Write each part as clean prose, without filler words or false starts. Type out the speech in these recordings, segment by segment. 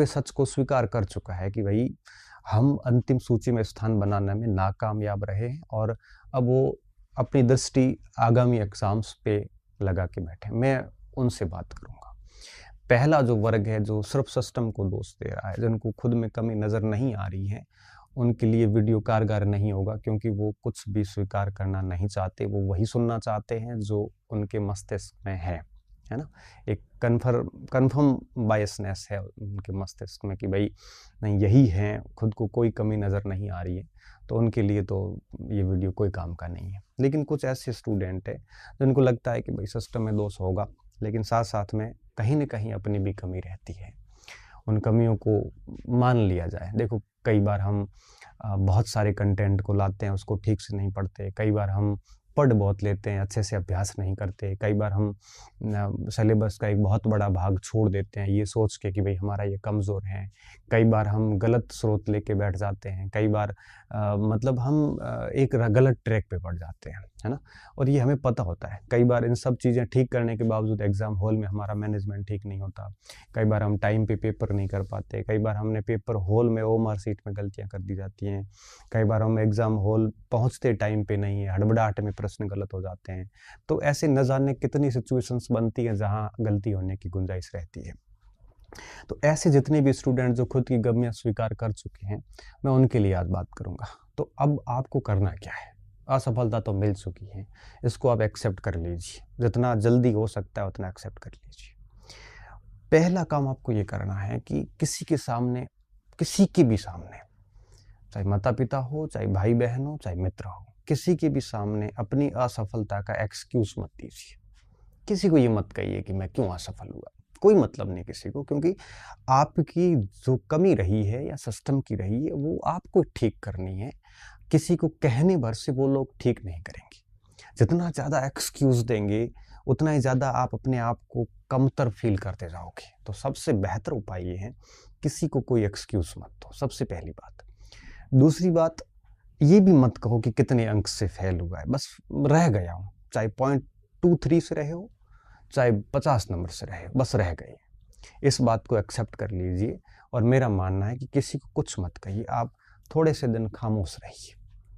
पे सच को स्वीकार कर चुका है कि भाई हम अंतिम सूची में स्थान बनाने में नाकामयाब रहे हैं और अब वो अपनी दृष्टि आगामी एग्ज़ाम्स पे लगा के बैठे हैं। मैं उनसे बात करूँगा। पहला जो वर्ग है जो सिर्फ़ सिस्टम को दोष दे रहा है, जिनको खुद में कमी नज़र नहीं आ रही है, उनके लिए वीडियो कारगर नहीं होगा क्योंकि वो कुछ भी स्वीकार करना नहीं चाहते। वो वही सुनना चाहते हैं जो उनके मस्तिष्क में है ना? एक कन्फर्म बायसनेस है उनके मस्तिष्क में कि भाई नहीं यही है, खुद को कोई कमी नज़र नहीं आ रही है, तो उनके लिए तो ये वीडियो कोई काम का नहीं है। लेकिन कुछ ऐसे स्टूडेंट हैं जिनको लगता है कि भाई सिस्टम में दोष होगा, लेकिन साथ-साथ में कहीं न कहीं अपनी भी कमी रहती है। उन कमियों को मान लिया जाए। देखो कई बार हम बहुत सारे कंटेंट को लाते हैं, उसको ठीक से नहीं पढ़ते। कई बार हम पढ़ बहुत लेते हैं, अच्छे से अभ्यास नहीं करते। कई बार हम सिलेबस का एक बहुत बड़ा भाग छोड़ देते हैं ये सोच के कि भाई हमारा ये कमज़ोर है। कई बार हम गलत स्रोत लेके बैठ जाते हैं। कई बार मतलब हम एक गलत ट्रैक पे पड़ जाते हैं, है ना? और ये हमें पता होता है। कई बार इन सब चीज़ें ठीक करने के बावजूद एग्ज़ाम हॉल में हमारा मैनेजमेंट ठीक नहीं होता। कई बार हम टाइम पे पेपर नहीं कर पाते। कई बार हमने पेपर हॉल में ओएमआर शीट में गलतियाँ कर दी जाती हैं। कई बार हम एग्ज़ाम हॉल पहुँचते टाइम पे नहीं है, हड़बड़ाहट में प्रश्न गलत हो जाते हैं। तो ऐसे न जाने कितनी सिचुएशंस बनती हैं जहाँ गलती होने की गुंजाइश रहती है। तो ऐसे जितने भी स्टूडेंट जो खुद की गलतियाँ स्वीकार कर चुके हैं, मैं उनके लिए आज बात करूँगा। तो अब आपको करना क्या है? असफलता तो मिल चुकी है, इसको आप एक्सेप्ट कर लीजिए। जितना जल्दी हो सकता है उतना एक्सेप्ट कर लीजिए। पहला काम आपको ये करना है कि किसी के सामने, किसी के भी सामने, चाहे माता-पिता हो, चाहे भाई-बहन हो, चाहे मित्र हो, किसी के भी सामने अपनी असफलता का एक्सक्यूज़ मत दीजिए। किसी को ये मत कहिए कि मैं क्यों असफल हुआ। कोई मतलब नहीं किसी को, क्योंकि आपकी जो कमी रही है या सिस्टम की रही है वो आपको ठीक करनी है। किसी को कहने भर से वो लोग ठीक नहीं करेंगे। जितना ज़्यादा एक्सक्यूज़ देंगे उतना ही ज़्यादा आप अपने आप को कमतर फ़ील करते जाओगे। तो सबसे बेहतर उपाय ये है, किसी को कोई एक्सक्यूज़ मत दो, सबसे पहली बात। दूसरी बात, ये भी मत कहो कि कितने अंक से फ़ेल हुआ है, बस रह गया हूँ। चाहे 0.23 से रहे हो, चाहे 50 नंबर से रहे हो, बस रह गए। इस बात को एक्सेप्ट कर लीजिए और मेरा मानना है कि किसी को कुछ मत कहिए। आप थोड़े से दिन खामोश रहिए,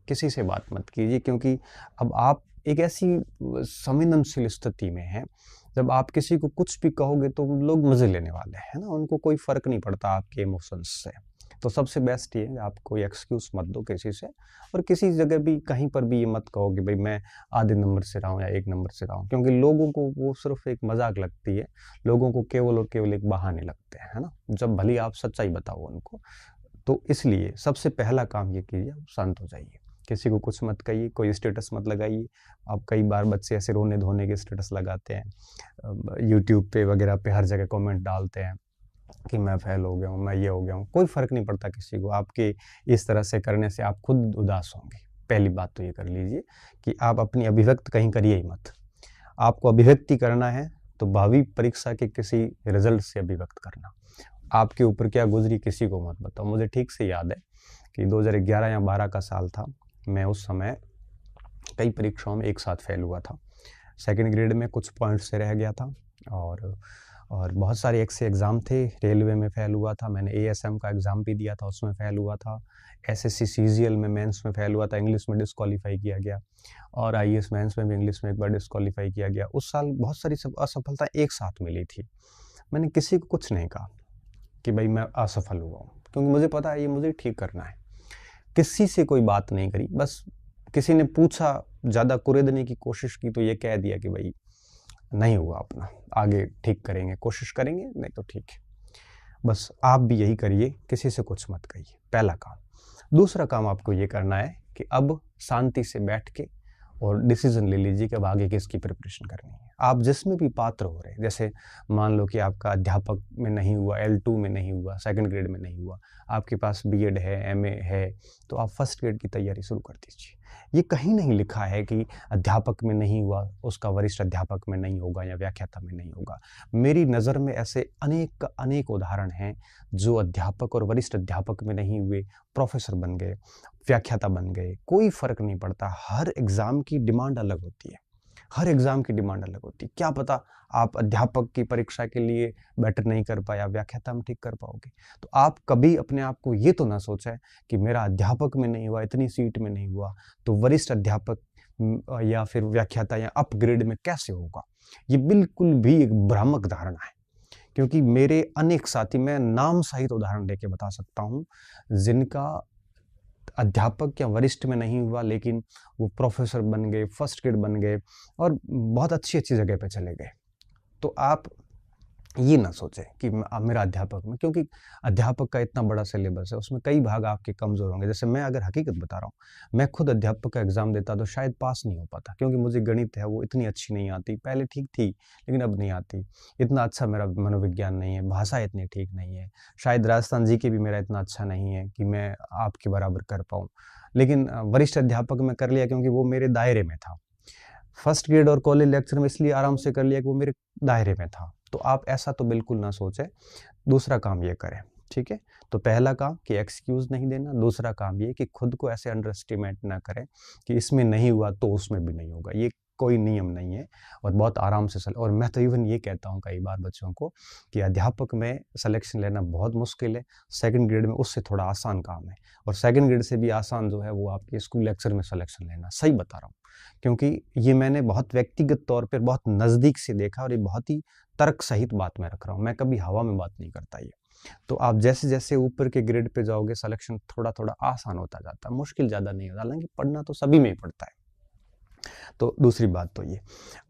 किसी से बात मत कीजिए, क्योंकि अब आप एक ऐसी संवेदनशील स्थिति में हैं, जब आप किसी को कुछ भी कहोगे तो लोग मज़े लेने वाले हैं ना, उनको कोई फ़र्क नहीं पड़ता आपके इमोशंस से। तो सबसे बेस्ट ये है आप कोई एक्सक्यूज़ मत दो किसी से, और किसी जगह भी कहीं पर भी ये मत कहो कि भाई मैं आधे नंबर से रहा हूँ या 1 नंबर से रहा हूँ, क्योंकि लोगों को वो सिर्फ़ एक मज़ाक लगती है। लोगों को केवल और केवल एक बहाने लगते हैं, है ना? जब भले ही आप सच्चाई बताओ उनको। तो इसलिए सबसे पहला काम ये कीजिए, आप शांत हो जाइए। किसी को कुछ मत कहिए, कोई स्टेटस मत लगाइए। अब कई बार बच्चे ऐसे रोने-धोने के स्टेटस लगाते हैं। यूट्यूब पे वगैरह पे हर जगह कमेंट डालते हैं कि मैं फेल हो गया हूँ, मैं ये हो गया हूँ। कोई फ़र्क नहीं पड़ता किसी को, आपके इस तरह से करने से आप खुद उदास होंगे। पहली बात तो ये कर लीजिए कि आप अपनी अभिव्यक्त कहीं करिए ही मत। आपको अभिव्यक्ति करना है तो भावी परीक्षा के किसी रिज़ल्ट से अभिव्यक्त करना। आपके ऊपर क्या गुज़री किसी को मत बताओ। मुझे ठीक से याद है कि 2011 या 12 का साल था। मैं उस समय कई परीक्षाओं में एक साथ फेल हुआ था। सेकंड ग्रेड में कुछ पॉइंट से रह गया था, और बहुत सारे ऐसे एग्ज़ाम थे। रेलवे में फ़ेल हुआ था, मैंने एएसएम का एग्ज़ाम भी दिया था, उसमें फ़ेल हुआ था। एसएससी सीजीएल में मेंस में फ़ेल हुआ था, इंग्लिश में डिस्क्वालीफ़ाई किया गया, और आईएएस मेंस में भी इंग्लिश में एक बार डिस्क्वालीफ़ाई किया गया। उस साल बहुत सारी असफलता एक साथ मिली थी। मैंने किसी को कुछ नहीं कहा कि भाई मैं असफल हुआ हूँ, क्योंकि मुझे पता है ये मुझे ठीक करना है। किसी से कोई बात नहीं करी, बस किसी ने पूछा, ज़्यादा कुरेदने की कोशिश की तो ये कह दिया कि भाई नहीं हुआ अपना, आगे ठीक करेंगे, कोशिश करेंगे, नहीं तो ठीक है। बस आप भी यही करिए, किसी से कुछ मत कहिए, पहला काम। दूसरा काम आपको ये करना है कि अब शांति से बैठ के और डिसीजन ले लीजिए कि अब आगे किसकी प्रिपरेशन करनी है। आप जिसमें भी पात्र हो रहे हैं, जैसे मान लो कि आपका अध्यापक में नहीं हुआ, L2 में नहीं हुआ, सेकंड ग्रेड में नहीं हुआ, आपके पास बीएड है, एमए है, तो आप फर्स्ट ग्रेड की तैयारी शुरू कर दीजिए। ये कहीं नहीं लिखा है कि अध्यापक में नहीं हुआ उसका वरिष्ठ अध्यापक में नहीं होगा या व्याख्याता में नहीं होगा। मेरी नज़र में ऐसे अनेक उदाहरण हैं जो अध्यापक और वरिष्ठ अध्यापक में नहीं हुए, प्रोफेसर बन गए, व्याख्याता बन गए। कोई फ़र्क नहीं पड़ता, हर एग्ज़ाम की डिमांड अलग होती है, हर एग्ज़ाम की डिमांड अलग होती है। क्या पता आप अध्यापक की परीक्षा के लिए बेटर नहीं कर पाए, आप व्याख्याता में ठीक कर पाओगे। तो आप कभी अपने आप को ये तो ना सोचें कि मेरा अध्यापक में नहीं हुआ, इतनी सीट में नहीं हुआ, तो वरिष्ठ अध्यापक या फिर व्याख्याता या अपग्रेड में कैसे होगा? ये बिल्कुल भी एक भ्रामक धारणा है। क्योंकि मेरे अनेक साथी, मैं नाम सहित उदाहरण देके बता सकता हूँ, जिनका अध्यापक या वरिष्ठ में नहीं हुआ, लेकिन वो प्रोफ़ेसर बन गए, फर्स्ट ग्रेड बन गए और बहुत अच्छी-अच्छी जगह पे चले गए। तो आप ये ना सोचें कि मेरा अध्यापक में, क्योंकि अध्यापक का इतना बड़ा सिलेबस है, उसमें कई भाग आपके कमज़ोर होंगे। जैसे मैं अगर हकीकत बता रहा हूँ, मैं खुद अध्यापक का एग्ज़ाम देता तो शायद पास नहीं हो पाता, क्योंकि मुझे गणित है वो इतनी अच्छी नहीं आती। पहले ठीक थी, लेकिन अब नहीं आती। इतना अच्छा मेरा मनोविज्ञान नहीं है, भाषा इतनी ठीक नहीं है। शायद राजस्थान जीके भी मेरा इतना अच्छा नहीं है कि मैं आपके बराबर कर पाऊँ। लेकिन वरिष्ठ अध्यापक में कर लिया, क्योंकि वो मेरे दायरे में था। फर्स्ट ग्रेड और कॉलेज लेक्चर में इसलिए आराम से कर लिया कि वो मेरे दायरे में था। तो आप ऐसा तो बिल्कुल ना सोचें। दूसरा काम ये करें, ठीक है? तो पहला काम कि एक्सक्यूज़ नहीं देना, दूसरा काम ये कि खुद को ऐसे अंडर एस्टिमेट ना करें कि इसमें नहीं हुआ तो उसमें भी नहीं होगा। ये कोई नियम नहीं है और बहुत आराम से और मैं तो इवन ये कहता हूँ कई बार बच्चों को कि अध्यापक में सिलेक्शन लेना बहुत मुश्किल है, सेकंड ग्रेड में उससे थोड़ा आसान काम है और सेकंड ग्रेड से भी आसान जो है वो आपके स्कूल लेक्चर में सिलेक्शन लेना। सही बता रहा हूँ, क्योंकि ये मैंने बहुत व्यक्तिगत तौर पर बहुत नज़दीक से देखा और ये बहुत ही तर्क सहित बात मैं रख रहा हूँ। मैं कभी हवा में बात नहीं करता ये। तो आप जैसे-जैसे ऊपर के ग्रेड पे जाओगे, सिलेक्शन थोड़ा-थोड़ा आसान होता जाता है, मुश्किल ज़्यादा नहीं होता। हालाँकि पढ़ना तो सभी में ही पड़ता है। तो दूसरी बात तो ये।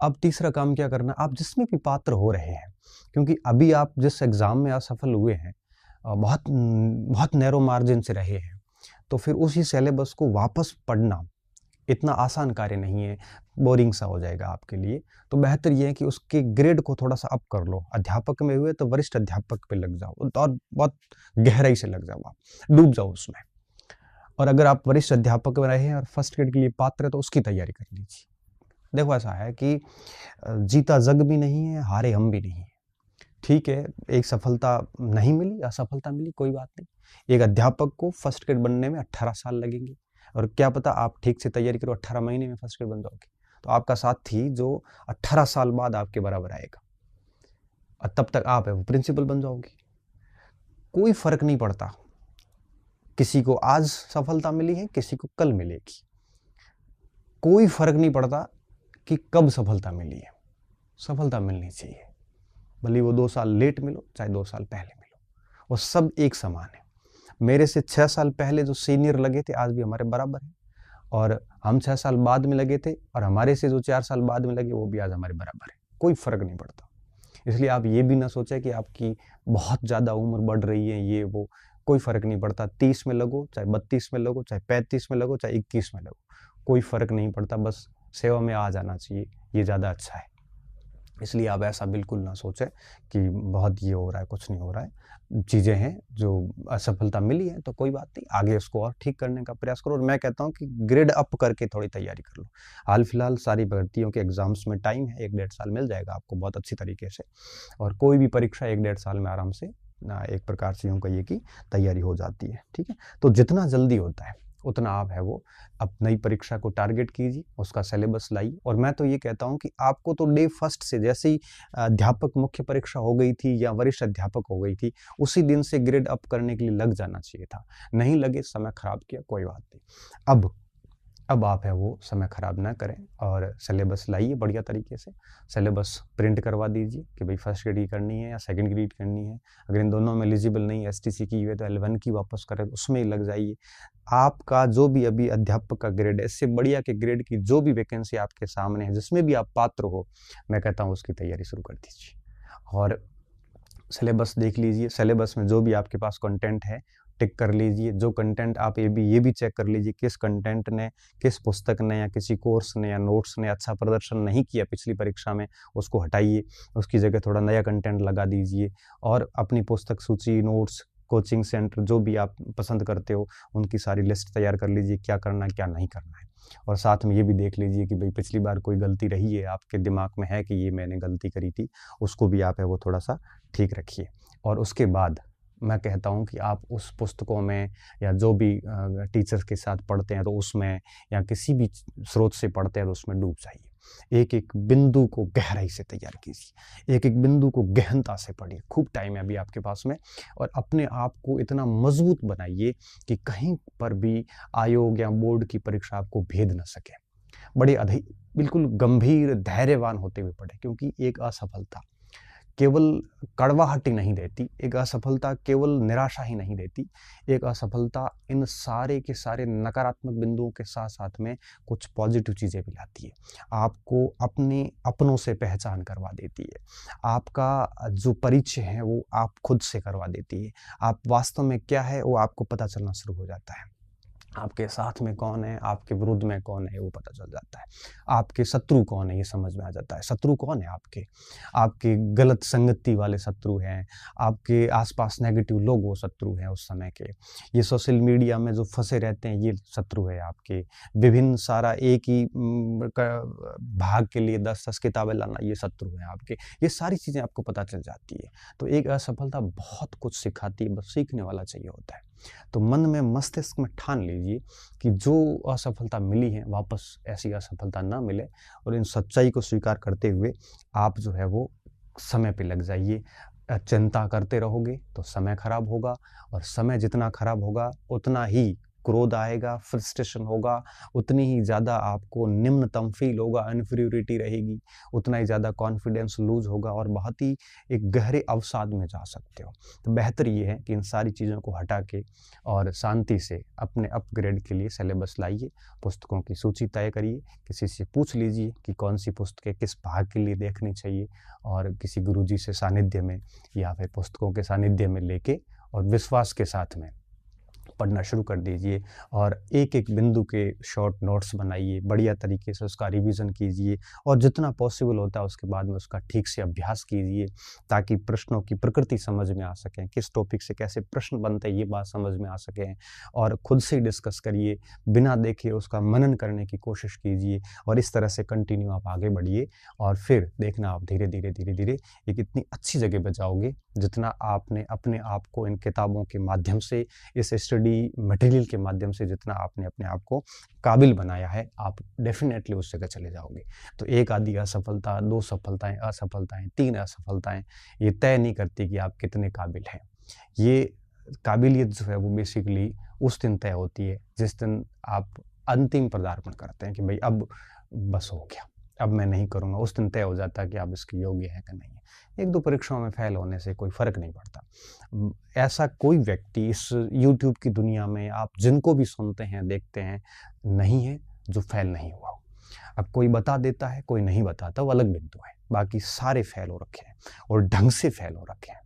अब तीसरा काम क्या करना, आप जिसमें भी पात्र हो रहे हैं, क्योंकि अभी आप जिस एग्ज़ाम में असफल हुए हैं, बहुत नैरो मार्जिन से रहे हैं, तो फिर उसी सिलेबस को वापस पढ़ना इतना आसान कार्य नहीं है, बोरिंग सा हो जाएगा आपके लिए। तो बेहतर ये है कि उसके ग्रेड को थोड़ा-सा अप कर लो। अध्यापक में हुए तो वरिष्ठ अध्यापक पे लग जाओ और बहुत गहराई से लग जाओ आप, डूब जाओ उसमें। और अगर आप वरिष्ठ अध्यापक में रहे हैं और फर्स्ट ग्रेड के लिए पात्र हैं तो उसकी तैयारी कर लीजिए। देखो ऐसा है कि जीता जग भी नहीं है, हारे हम भी नहीं हैं। ठीक है, एक सफलता नहीं मिली, असफलता मिली, कोई बात नहीं। एक अध्यापक को फर्स्ट ग्रेड बनने में 18 साल लगेंगे और क्या पता आप ठीक से तैयारी करो 18 महीने में फर्स्ट ग्रेड बन जाओगे। तो आपका साथी जो 18 साल बाद आपके बराबर आएगा और तब तक आप है वो प्रिंसिपल बन जाओगे। कोई फ़र्क नहीं पड़ता, किसी को आज सफलता मिली है, किसी को कल मिलेगी। कोई फ़र्क नहीं पड़ता कि कब सफलता मिली है, सफलता मिलनी चाहिए। भले वो 2 साल लेट मिलो, चाहे 2 साल पहले मिलो, वो सब एक समान है। मेरे से 6 साल पहले जो सीनियर लगे थे, आज भी हमारे बराबर हैं और हम 6 साल बाद में लगे थे और हमारे से जो 4 साल बाद में लगे, वो भी आज हमारे बराबर है। कोई फ़र्क नहीं पड़ता। इसलिए आप ये भी ना सोचें कि आपकी बहुत ज़्यादा उम्र बढ़ रही है, ये वो, कोई फ़र्क नहीं पड़ता। 30 में लगो, चाहे 32 में लगो, चाहे 35 में लगो, चाहे 21 में लगो, कोई फ़र्क नहीं पड़ता। बस सेवा में आ जाना चाहिए, ये ज़्यादा अच्छा है। इसलिए आप ऐसा बिल्कुल ना सोचें कि बहुत ये हो रहा है, कुछ नहीं हो रहा है। चीज़ें हैं जो असफलता मिली है तो कोई बात नहीं, आगे उसको और ठीक करने का प्रयास करो और मैं कहता हूँ कि ग्रेड अप करके थोड़ी तैयारी कर लो। हाल-फिलहाल सारी भर्तियों के एग्ज़ाम्स में टाइम है, 1 डेढ़ साल मिल जाएगा आपको बहुत अच्छी तरीके से और कोई भी परीक्षा 1 डेढ़ साल में आराम से एक प्रकार से यूँ कहिए कि तैयारी हो जाती है, ठीक है? तो जितना जल्दी होता है उतना आप है वो अब नई परीक्षा को टारगेट कीजिए, उसका सिलेबस लाइए और मैं तो ये कहता हूँ कि आपको तो डे फर्स्ट से जैसे ही अध्यापक मुख्य परीक्षा हो गई थी या वरिष्ठ अध्यापक हो गई थी, उसी दिन से ग्रेड अप करने के लिए लग जाना चाहिए था। नहीं लगे, समय खराब किया, कोई बात नहीं। अब आप है वो समय खराब ना करें और सिलेबस लाइए बढ़िया तरीके से। सिलेबस प्रिंट करवा दीजिए कि भाई फर्स्ट ग्रेड की करनी है या सेकंड ग्रेड की करनी है। अगर इन दोनों में एलिजिबल नहीं, एसटीसी की है तो L1 की वापस करें, उसमें ही लग जाइए। आपका जो भी अभी अध्यापक का ग्रेड है, इससे बढ़िया के ग्रेड की जो भी वैकेंसी आपके सामने है, जिसमें भी आप पात्र हो, मैं कहता हूँ उसकी तैयारी शुरू कर दीजिए। और सिलेबस देख लीजिए, सिलेबस में जो भी आपके पास कंटेंट है, टिक कर लीजिए। जो कंटेंट आप ये भी चेक कर लीजिए किस कंटेंट ने, किस पुस्तक ने या किसी कोर्स ने या नोट्स ने अच्छा प्रदर्शन नहीं किया पिछली परीक्षा में, उसको हटाइए। उसकी जगह थोड़ा नया कंटेंट लगा दीजिए और अपनी पुस्तक सूची, नोट्स, कोचिंग सेंटर जो भी आप पसंद करते हो, उनकी सारी लिस्ट तैयार कर लीजिए, क्या करना है, क्या नहीं करना है। और साथ में ये भी देख लीजिए कि भाई पिछली बार कोई गलती रही है, आपके दिमाग में है कि ये मैंने गलती करी थी, उसको भी आप है वो थोड़ा-सा ठीक रखिए। और उसके बाद मैं कहता हूँ कि आप उस पुस्तकों में या जो भी टीचर्स के साथ पढ़ते हैं तो उसमें या किसी भी स्रोत से पढ़ते हैं तो उसमें डूब जाइए। एक-एक बिंदु को गहराई से तैयार कीजिए, एक-एक बिंदु को गहनता से पढ़िए, खूब टाइम है अभी आपके पास में और अपने आप को इतना मज़बूत बनाइए कि कहीं पर भी आयोग या बोर्ड की परीक्षा आपको भेद ना सके। बड़े बिल्कुल गंभीर धैर्यवान होते हुए पढ़ें क्योंकि एक असफलता केवल कड़वाहट ही नहीं देती, एक असफलता केवल निराशा ही नहीं देती, एक असफलता इन सारे के सारे नकारात्मक बिंदुओं के साथ-साथ में कुछ पॉजिटिव चीज़ें भी लाती है। आपको अपने अपनों से पहचान करवा देती है। आपका जो परिचय है वो आप खुद से करवा देती है। आप वास्तव में क्या है वो आपको पता चलना शुरू हो जाता है। आपके साथ में कौन है, आपके विरुद्ध में कौन है, वो पता चल जाता है। आपके शत्रु कौन है, ये समझ में आ जाता है। शत्रु कौन है आपके? आपके गलत संगति वाले शत्रु हैं, आपके आस-पास नेगेटिव लोग वो शत्रु हैं उस समय के। ये सोशल मीडिया में जो फँसे रहते हैं, ये शत्रु है आपके। विभिन्न सारा एक ही भाग के लिए 10-10 किताबें लाना, ये शत्रु हैं आपके। ये सारी चीज़ें आपको पता चल जाती है। तो एक असफलता बहुत कुछ सिखाती है, बस सीखने वाला चाहिए होता है। तो मन में मस्तिष्क में ठान लीजिए कि जो असफलता मिली है वापस ऐसी असफलता ना मिले और इन सच्चाई को स्वीकार करते हुए आप जो है वो समय पे लग जाइए। चिंता करते रहोगे तो समय खराब होगा और समय जितना खराब होगा उतना ही क्रोध आएगा, फ्रस्ट्रेशन होगा, उतनी ही ज़्यादा आपको निम्नतम फ़ील होगा, इन्फीरियॉरिटी रहेगी, उतना ही ज़्यादा कॉन्फिडेंस लूज़ होगा और बहुत ही एक गहरे अवसाद में जा सकते हो। तो बेहतर ये है कि इन सारी चीज़ों को हटा के और शांति से अपने अपग्रेड के लिए सिलेबस लाइए, पुस्तकों की सूची तय करिए, किसी से पूछ लीजिए कि कौन-सी पुस्तकें किस भाग के लिए देखनी चाहिए और किसी गुरुजी से सानिध्य में या फिर पुस्तकों के सानिध्य में लेके और विश्वास के साथ में पढ़ना शुरू कर दीजिए और एक-एक बिंदु के शॉर्ट नोट्स बनाइए, बढ़िया तरीके से उसका रिवीजन कीजिए और जितना पॉसिबल होता है उसके बाद में उसका ठीक से अभ्यास कीजिए ताकि प्रश्नों की प्रकृति समझ में आ सकें, किस टॉपिक से कैसे प्रश्न बनते हैं ये बात समझ में आ सकें और खुद से डिस्कस करिए, बिना देखे उसका मनन करने की कोशिश कीजिए और इस तरह से कंटिन्यू आप आगे बढ़िए और फिर देखना आप धीरे-धीरे एक इतनी अच्छी जगह पे जाओगे जितना आपने अपने आप को इन किताबों के माध्यम से इस स्टडी मटेरियल के माध्यम से जितना आपने अपने आप को काबिल बनाया है, आप डेफ़िनेटली उस जगह चले जाओगे। तो एक आधी असफलता, 2 असफलताएँ, 3 असफलताएँ, ये तय नहीं करती कि आप कितने काबिल हैं। ये काबिलियत जो है वो बेसिकली उस दिन तय होती है, जिस दिन आप अंतिम पदार्पण करते हैं कि भई अब बस हो गया, अब मैं नहीं करूँगा। उस दिन तय हो जाता है कि आप इसके योग्य हैं कि नहीं है। 1-2 परीक्षाओं में फ़ेल होने से कोई फ़र्क नहीं पड़ता। ऐसा कोई व्यक्ति इस यूट्यूब की दुनिया में आप जिनको भी सुनते हैं, देखते हैं, नहीं है जो फ़ेल नहीं हुआ हो। अब कोई बता देता है, कोई नहीं बताता, वो अलग बिंदु है। बाकी सारे फ़ेल हो रखे हैं और ढंग से फ़ेल हो रखे हैं।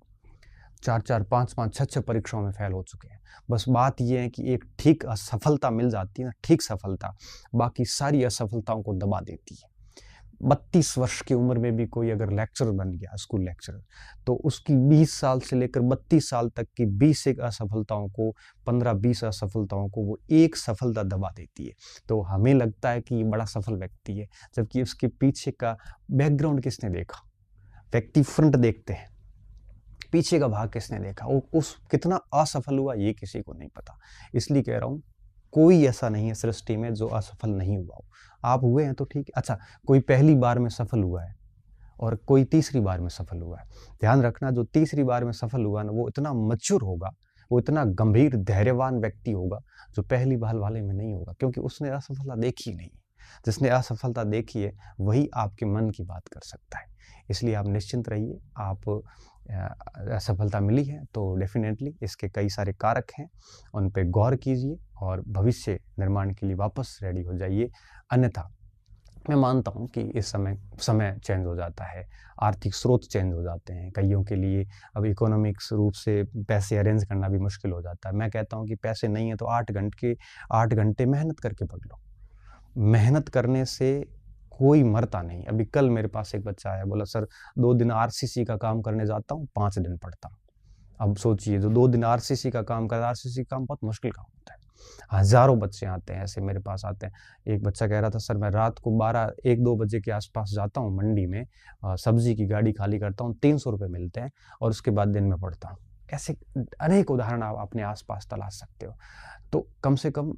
4-4, 5-5, 6-6 परीक्षाओं में फ़ेल हो चुके हैं। बस बात ये है कि एक ठीक असफलता मिल जाती है ना, ठीक सफलता, बाकी सारी असफलताओं को दबा देती है। 32 वर्ष की उम्र में भी कोई अगर लेक्चरर बन गया, स्कूल लेक्चरर, तो उसकी 20 साल से लेकर 32 साल तक की 20 एक असफलताओं को, 15-20 असफलताओं को वो एक सफलता दबा देती है। तो हमें लगता है कि ये बड़ा सफल व्यक्ति है, जबकि उसके पीछे का बैकग्राउंड किसने देखा? व्यक्ति फ्रंट देखते हैं, पीछे का भाग किसने देखा? वो उस कितना असफल हुआ ये किसी को नहीं पता। इसलिए कह रहा हूँ, कोई ऐसा नहीं है सृष्टि में जो असफल नहीं हुआ हो। आप हुए हैं तो ठीक है। अच्छा, कोई पहली बार में सफल हुआ है और कोई तीसरी बार में सफल हुआ है। ध्यान रखना जो तीसरी बार में सफल हुआ ना वो इतना मैच्योर होगा, वो इतना गंभीर धैर्यवान व्यक्ति होगा जो पहली बार वाले में नहीं होगा क्योंकि उसने असफलता देखी नहीं। जिसने असफलता देखी है वही आपके मन की बात कर सकता है। इसलिए आप निश्चिंत रहिए, आप असफलता मिली है तो डेफ़िनेटली इसके कई सारे कारक हैं, उन पे गौर कीजिए और भविष्य निर्माण के लिए वापस रेडी हो जाइए। अन्यथा मैं मानता हूँ कि इस समय चेंज हो जाता है, आर्थिक स्रोत चेंज हो जाते हैं, कइयों के लिए अब इकोनॉमिक्स रूप से पैसे अरेंज करना भी मुश्किल हो जाता है। मैं कहता हूँ कि पैसे नहीं है तो 8 घंटे मेहनत करके पढ़ लो। मेहनत करने से कोई मरता नहीं। अभी कल मेरे पास एक बच्चा आया, बोला सर 2 दिन आरसीसी का काम करने जाता हूँ, 5 दिन पढ़ता हूँ। अब सोचिए जो 2 दिन आरसीसी का काम कर, आरसीसी का काम बहुत मुश्किल काम होता है। हज़ारों बच्चे आते हैं ऐसे मेरे पास आते हैं। एक बच्चा कह रहा था सर मैं रात को 1-2 बजे के आस-पास जाता हूँ मंडी में, सब्जी की गाड़ी खाली करता हूँ, 300 रुपए मिलते हैं और उसके बाद दिन में पढ़ता हूँ। ऐसे अनेक उदाहरण आप अपने आस-पास तलाश सकते हो। तो कम से कम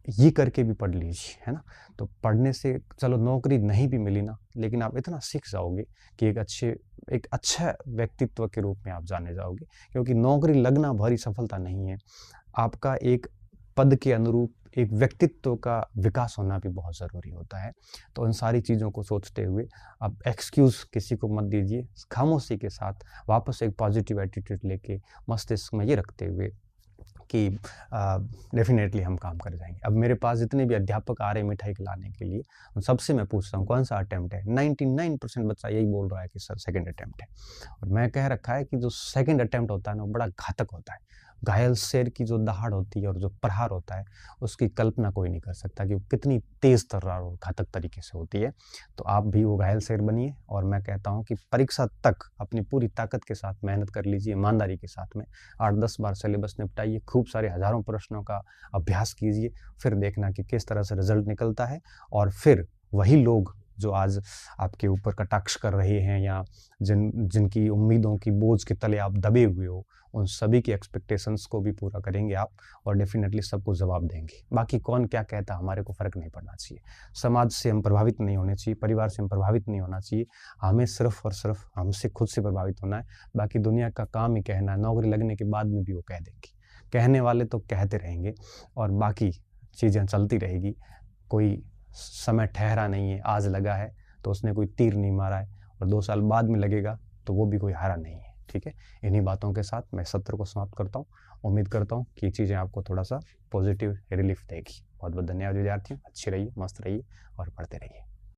ये करके भी पढ़ लीजिए, है ना? तो पढ़ने से चलो नौकरी नहीं भी मिली ना, लेकिन आप इतना सीख जाओगे कि एक अच्छा व्यक्तित्व के रूप में आप जाने जाओगे। क्योंकि नौकरी लगना भरी सफलता नहीं है। आपका एक पद के अनुरूप एक व्यक्तित्व का विकास होना भी बहुत ज़रूरी होता है। तो उन सारी चीज़ों को सोचते हुए आप एक्सक्यूज़ किसी को मत दीजिए। खामोशी के साथ वापस एक पॉजिटिव एटीट्यूड लेके मस्तिष्क में ये रखते हुए कि डेफ़िनेटली हम काम कर जाएँगे। अब मेरे पास जितने भी अध्यापक आ रहे हैं मिठाई खिलाने के लिए, उन सबसे मैं पूछता हूँ कौन-सा अटेम्प्ट है? 99% बच्चा यही बोल रहा है कि सर सेकंड अटेम्प्ट है। और मैं कह रखा है कि जो सेकंड अटेम्प्ट होता है ना, वो बड़ा घातक होता है। घायल शेर की जो दहाड़ होती है और जो प्रहार होता है, उसकी कल्पना कोई नहीं कर सकता कि वो कितनी तेज़ तर्रार और घातक तरीके से होती है। तो आप भी वो घायल शेर बनिए और मैं कहता हूँ कि परीक्षा तक अपनी पूरी ताकत के साथ मेहनत कर लीजिए, ईमानदारी के साथ में। 8-10 बार सिलेबस निपटाइए, खूब सारे हज़ारों प्रश्नों का अभ्यास कीजिए, फिर देखना कि किस तरह से रिज़ल्ट निकलता है और फिर वही लोग जो आज आपके ऊपर कटाक्ष कर रहे हैं या जिनकी उम्मीदों की बोझ के तले आप दबे हुए हो, उन सभी की एक्सपेक्टेशंस को भी पूरा करेंगे आप और डेफ़िनेटली सबको जवाब देंगे। बाकी कौन क्या कहता है हमारे को फ़र्क नहीं पड़ना चाहिए। समाज से हम प्रभावित नहीं होने चाहिए, परिवार से हम प्रभावित नहीं होना चाहिए। हमें सिर्फ़ और सिर्फ़ हमसे खुद से प्रभावित होना है। बाकी दुनिया का काम ही कहना है, नौकरी लगने के बाद में भी वो कह देंगे। कहने वाले तो कहते रहेंगे और बाकी चीज़ें चलती रहेगी। कोई समय ठहरा नहीं है, आज लगा है तो उसने कोई तीर नहीं मारा है और 2 साल बाद में लगेगा तो वो भी कोई हारा नहीं है, ठीक है? इन्हीं बातों के साथ मैं सत्र को समाप्त करता हूँ। उम्मीद करता हूँ कि ये चीज़ें आपको थोड़ा-सा पॉज़िटिव रिलीफ़ देगी। बहुत-बहुत धन्यवाद विद्यार्थियों, अच्छे रहिए, मस्त रहिए और पढ़ते रहिए।